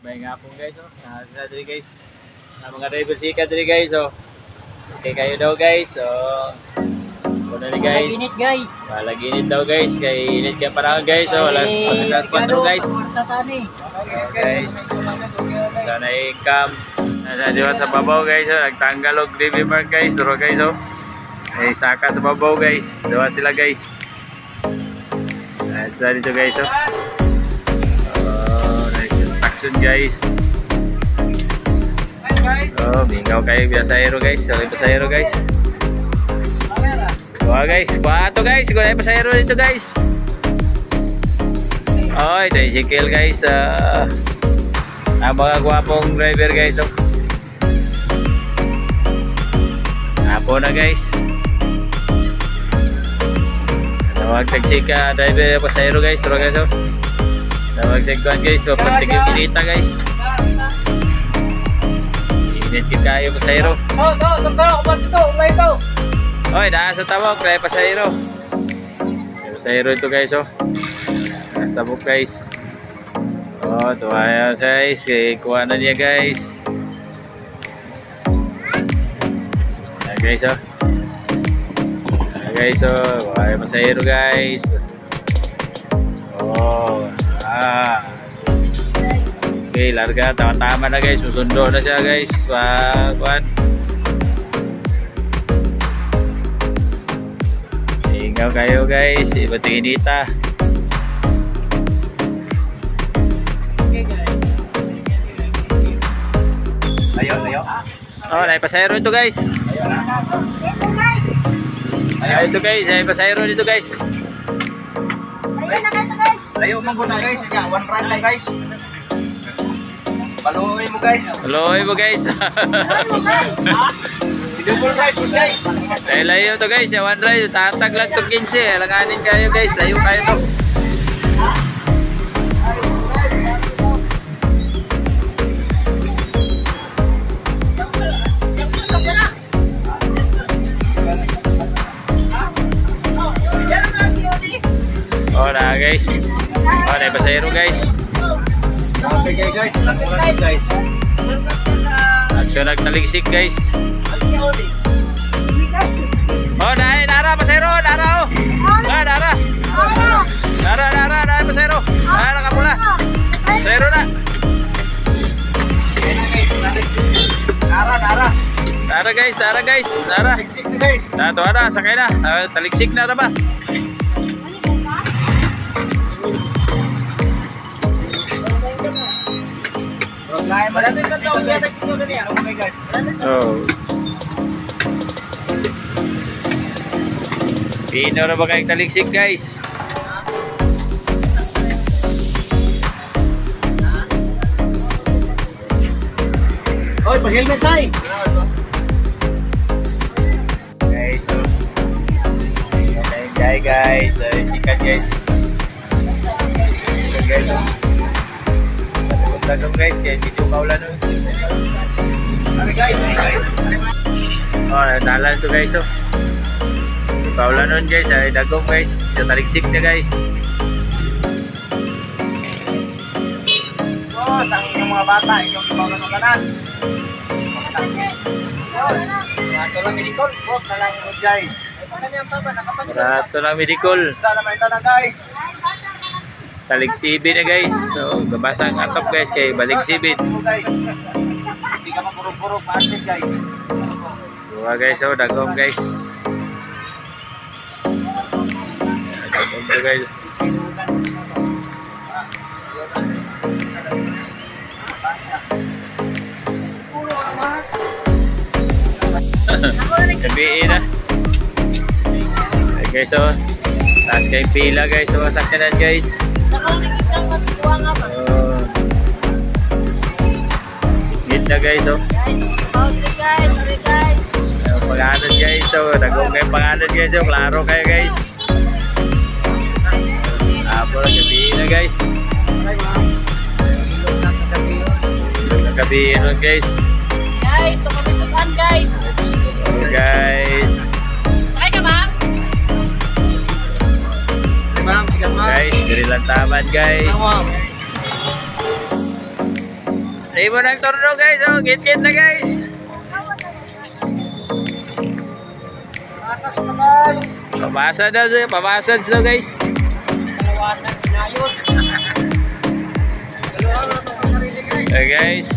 May nga po guys, oh. Sa diri guys. Mga driver sikat diri guys, oh. Okay kayo daw guys, oh. Kuna ni guys. Init guys. Malaginit daw guys, kay init ka parang guys, oh. Alas 4 guys. Guys. Sana i-camp. Nasa diwan sa babaw guys, oh. Nagtanggal og gravy mark guys, duro guys, oh. May saka sa babaw guys. Dua sila guys. Ito dito guys, oh. Guys. Oh, mingaw kayo pasahero guys. Sorry pasahero guys. Wah guys, kuato guys. Gulay pasahero dito guys. Oy, tricycle guys. Ang mga gwapong driver guys. Oh. Apo na guys. Tawag-taxi ka driver pasahero guys. Turo guys. Oh. Tawag-segwan guys, papantig yung kinita guys. Init yung kayo pasahero. Oy, nasa tabok, kaya pasahero. Pasahero ito guys, oh. Nasa tabok guys. Oh, tuwaya guys, kuha na niya guys. Ayan guys, oh. Ayan guys, oh. Tuwaya pasahero guys. Oh. Okay, larga, tama-tama na guys, susundo na siya guys. Kuan. Ingaw kayo guys, iba't inita. Layo. Oh, naipasayro ito guys. Ayo ito guys, naipasayro dito guys. Layo man ko na guys, one ride lang guys. Paluoy mo guys. Paluoy mo guys. Double ride po guys. Layo to guys, one ride, tatag lang to 15. Alanganin kayo guys, layo kayo to. Oh na guys. Oh na pasahero guys. Okay guys, guys. Action nagtaligsik guys. Oh dai dara pasahero, dara oh. Ah dara. Dara pasahero. Ah nakapula. Pasahero na. Dara guys. Dara. Taligsik na guys. Dato ada sakay na. Taligsik na ba? Maraming daw guys. Okay guys. Oh. Pino na ba kayong taligsik guys? Oy, pag-helmet tayo. Guys, so. Okay guys. Sikat guys. Sikat guys. Tagong guys, kaya video kaulan nun. Okay guys. Oh, dalan to guys, oh. Kaulan nun guys, ay dagong guys. Yung taligsik na guys. Oh, sang yung mga bata, yung kaulan ng kanan. Rato lang medicol, huwag na lang yung jay. Rato lang medicol. Sana may tanang guys. Taligsibin na guys. So, gabasang atop guys kay baligsibin. Hindi ka mapurog-purog, paansin guys. Dua guys, oh, dagong guys. Dagong to guys. Gabiin na. Okay guys, oh. Taas kay pila guys, so sakyanan guys. Hit na guys, oh. Pangalan guys, so dagong kayo pangalan guys, so klaro kayo guys. Apo na gabiin na guys. Gabiin nun guys. Guys, so kamisutan guys. Guys. Ay ka ba? Ma'am, sikat ma'am. Guys, diri lang taman guys. Ibo ng torno guys. Oh, git-git na guys. Asas na guys. Pabasa daw siya. Pabasa daw guys. Kalawasan, pinayot. Okay guys.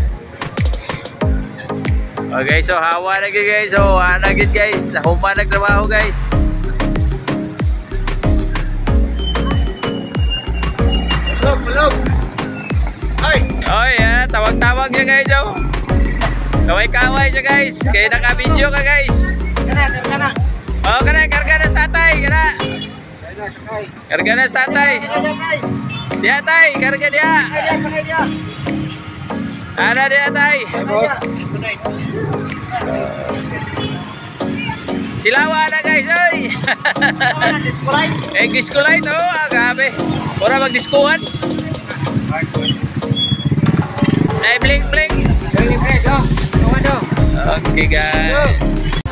Okay, so hawa na gid guys. So, anagid guys. Nahuma nagtrabaho guys. Bulog. Ay. Oh yeah, tawag-tawag niya guys. Oh. Kaway-kaway siya guys. Kaya naka-video ka guys. Kana. Oh, kana karga na sa tatay, kana. Kaya sakay. Karga na sa tatay. Dia tay, karga dia. Sakay dia. Ada dia tay. Silawa na guys, oy. Eh, diskulay to, agabe. Ora mag-diskuhan. Ay, blink. Okay guys.